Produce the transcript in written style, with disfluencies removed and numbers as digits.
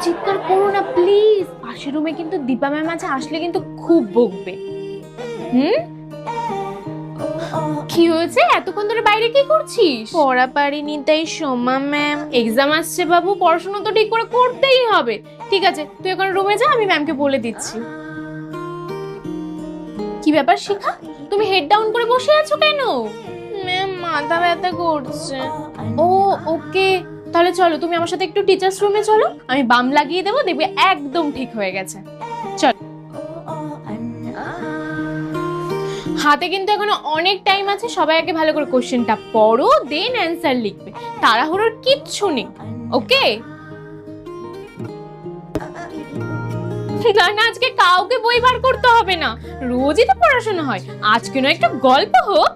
চিৎকার করো না প্লিজ, পাশের রুমে কিন্তু দীপা ম্যাম আছে, আসলে কিন্তু খুব বকবে। কি হয়েছে, এতক্ষণ ধরে বাইরে কি করছিস? পড়া পারিনি তাই সোমা ম্যাম। এক্সাম আসছে বাবু, পড়াশোনা তো ঠিক করে করতেই হবে। ঠিক আছে, তুই এখন রুমে যা, আমি ম্যামকে বলে দিচ্ছি। কি ব্যাপার শিখা, তুমি হেড ডাউন করে বসে আছো কেন? ম্যাম মাথা ব্যথা করছে। ও ওকে, তাহলে চলো তুমি আমার সাথে একটু টিচার্স রুমে চলো, আমি বাম লাগিয়ে দেবো, দেখবে একদম ঠিক হয়ে গেছে। চল, হাতে কিন্তু এখনো অনেক টাইম আছে, সবাই আগে ভালো করে কোশ্চেনটা পড়ো, দেন অ্যান্সার লিখবে, তাড়াহুড়োর কিচ্ছু নেই। ওকে? না আজকে কাউকে বই বার করতে হবে না, রোজই তো পড়াশোনা হয়, আজকে নয় একটা গল্প হোক।